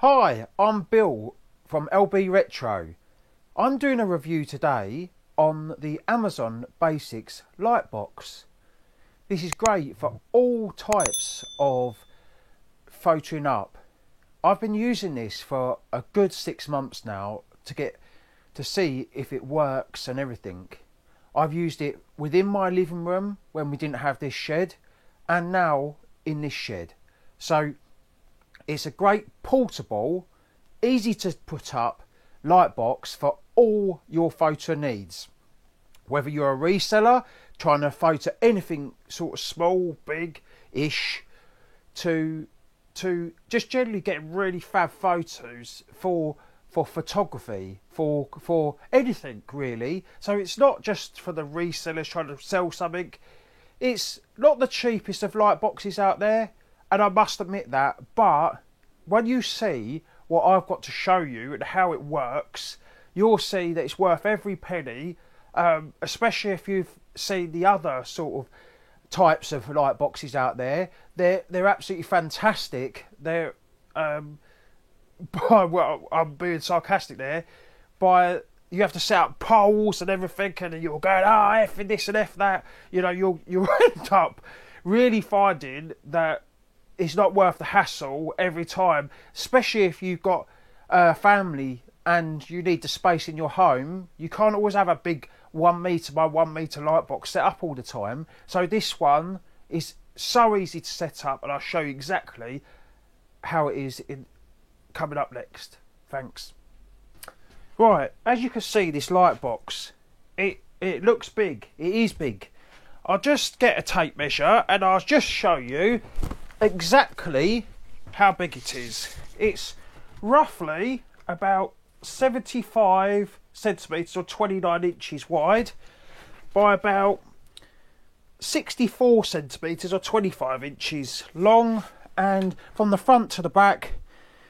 Hi, I'm Bill from LB Retro. I'm doing a review today on the Amazon Basics Lightbox. This is great for all types of photoing up. I've been using this for a good 6 months now to see if it works and everything. I've used it within my living room when we didn't have this shed, and now in this shed. So it's a great portable, easy to put up light box for all your photo needs. Whether you're a reseller trying to photo anything sort of small, big-ish, to just generally getting really fab photos for photography, for anything really. So it's not just for the resellers trying to sell something. It's not the cheapest of light boxes out there, and I must admit that, but when you see what I've got to show you and how it works, you'll see that it's worth every penny, especially if you've seen the other sort of types of light boxes out there. They're absolutely fantastic. They're well, I'm being sarcastic there. You have to set up poles and everything, and you're going, F this and F that. You know, you'll end up really finding that it's not worth the hassle every time, especially if you've got a family and you need the space in your home. You can't always have a big 1 metre by 1 metre light box set up all the time. So this one is so easy to set up, and I'll show you exactly how it is coming up next. Thanks. Right, as you can see, this light box, it looks big. It is big. I'll just get a tape measure and I'll just show you exactly how big it is. It's roughly about 75 centimetres or 29 inches wide by about 64 centimetres or 25 inches long, and from the front to the back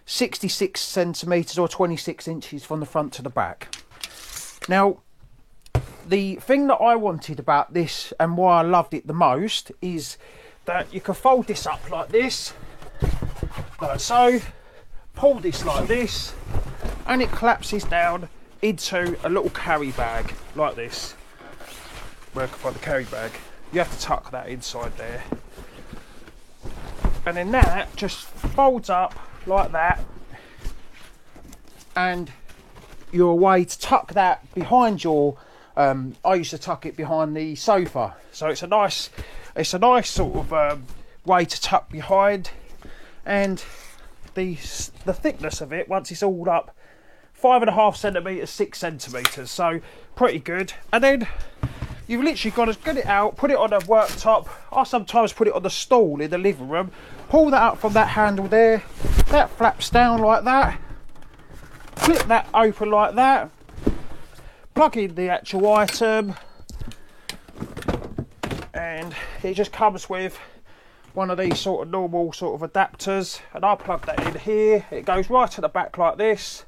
66 centimetres or 26 inches from the front to the back. Now, the thing that I wanted about this and why I loved it the most is that you can fold this up like this, like so, pull this like this, and it collapses down into a little carry bag like this. Where I can find the carry bag, you have to tuck that inside there, and then that just folds up like that, and you're away to tuck that behind your I used to tuck it behind the sofa, so it's a nice sort of way to tuck behind. And the thickness of it, once it's all up, 5.5 centimetres, 6 centimetres, so pretty good. And then you've literally got to get it out, put it on a worktop. I sometimes put it on the stool in the living room, pull that up from that handle there, that flaps down like that, flip that open like that, plug in the actual item, and it just comes with one of these sort of normal sort of adapters, and I'll plug that in here. It goes right to the back like this,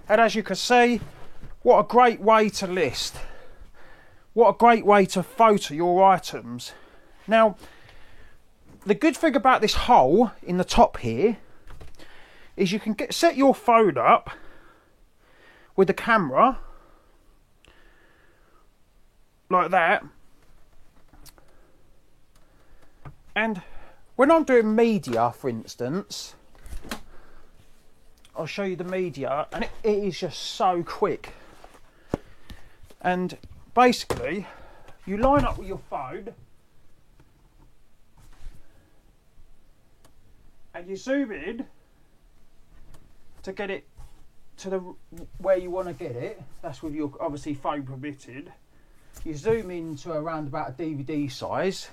and as you can see, what a great way to list, what a great way to photo your items. Now, the good thing about this hole in the top here is you can set your phone up with the camera like that, and when I'm doing media, for instance, I'll show you the media, and it is just so quick. And basically, you line up with your phone and you zoom in to get it to the where you want to get it. That's with your obviously phone permitted. You zoom in to around about a DVD size,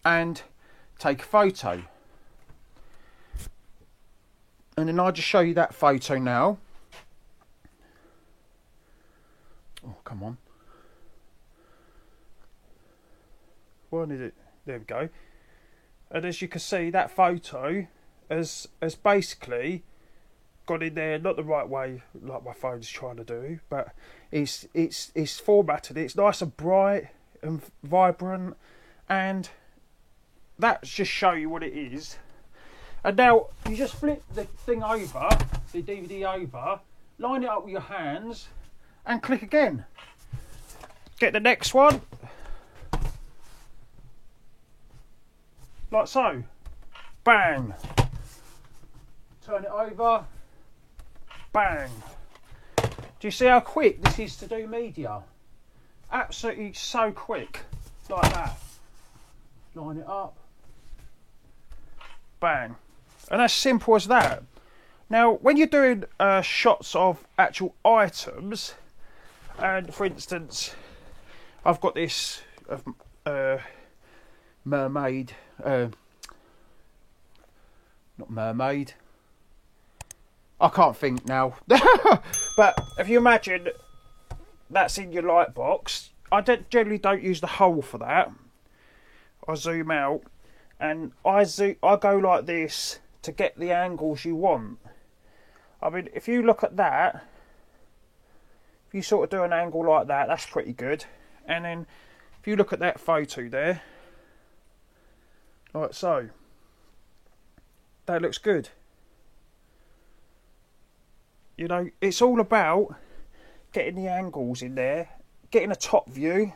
and take a photo. And then I'll just show you that photo now. Oh, come on. When is it? There we go. And as you can see, that photo has basically got in there, not the right way like my phone's trying to do, but it's formatted. It's nice and bright and vibrant, and that just show you what it is. And now you just flip the thing over, the DVD over, line it up with your hands and click again. Get the next one, like so, bang, turn it over, bang. Do you see how quick this is to do media? Absolutely so quick, like that. Line it up, bang. And as simple as that. Now, when you're doing shots of actual items, and for instance, I've got this mermaid, not mermaid, I can't think now. But if you imagine that's in your light box, I generally don't use the hole for that. I zoom out and I go like this to get the angles you want. I mean, if you look at that, if you sort of do an angle like that, that's pretty good. And then if you look at that photo there, like so, that looks good. You know, it's all about getting the angles in there, getting a top view,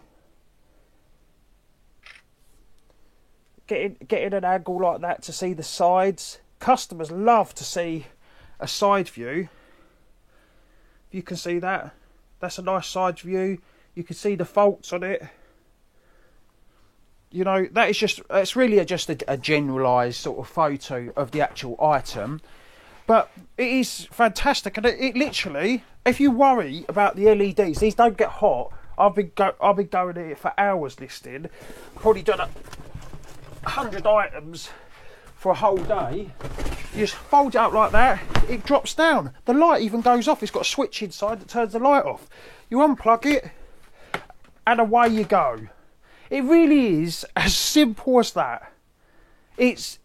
getting an angle like that to see the sides. Customers love to see a side view. You can see that. That's a nice side view. You can see the faults on it. You know, that is just, it's really just a generalised sort of photo of the actual item. But it is fantastic, and it literally, if you worry about the LEDs, these don't get hot. I've been going here for hours listing, probably done 100 items for a whole day. You just fold it up like that, it drops down. The light even goes off. It's got a switch inside that turns the light off. You unplug it, and away you go. It really is as simple as that. It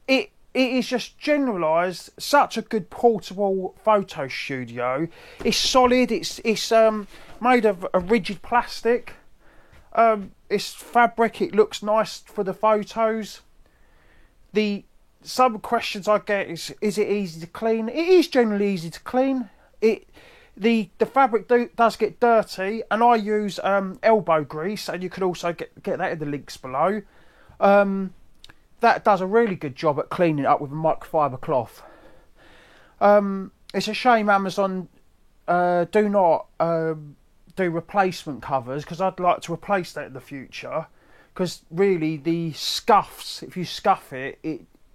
is just generalised, such a good portable photo studio. It's solid, it's made of a rigid plastic. It's fabric, it looks nice for the photos. Some questions I get is it easy to clean? It is generally easy to clean. The fabric does get dirty, and I use elbow grease, and you can also get that in the links below. That does a really good job at cleaning it up with a microfiber cloth. It's a shame Amazon do not do replacement covers, because I'd like to replace that in the future. Because really, the scuffs, if you scuff it,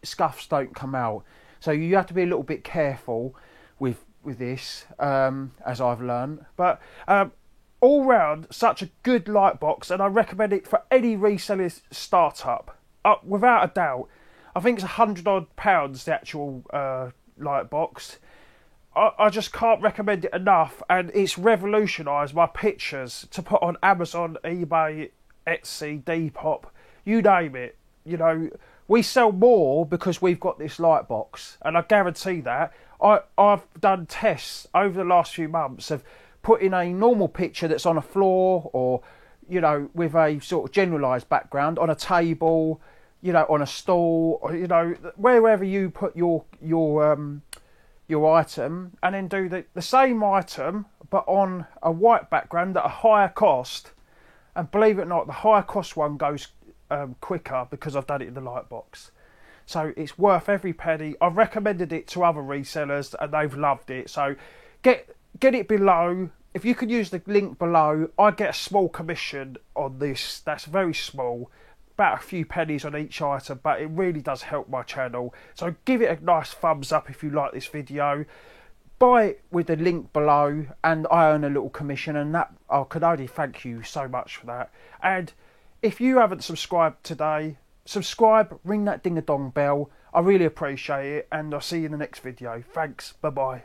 scuffs don't come out. So you have to be a little bit careful with this, as I've learned. But all round, such a good light box, and I recommend it for any reseller startup. Without a doubt. I think it's £100 odd, the actual light box. I just can't recommend it enough, and it's revolutionised my pictures to put on Amazon, eBay, Etsy, Depop, you name it. You know, we sell more because we've got this light box, and I guarantee that. I've done tests over the last few months of putting a normal picture that's on a floor, or, you know, with a sort of generalised background, on a table, you know, on a stall, or, you know, wherever you put your item, and then do the same item but on a white background at a higher cost. And believe it or not, the higher cost one goes quicker because I've done it in the light box. So it's worth every penny. I've recommended it to other resellers and they've loved it. So get it below. If you could use the link below, I get a small commission on this. That's very small, about a few pennies on each item, but it really does help my channel. So give it a nice thumbs up if you like this video. Buy it with the link below, and I earn a little commission, and that I could only thank you so much for that. And if you haven't subscribed today, subscribe, ring that ding-a-dong bell. I really appreciate it, and I'll see you in the next video. Thanks, bye-bye.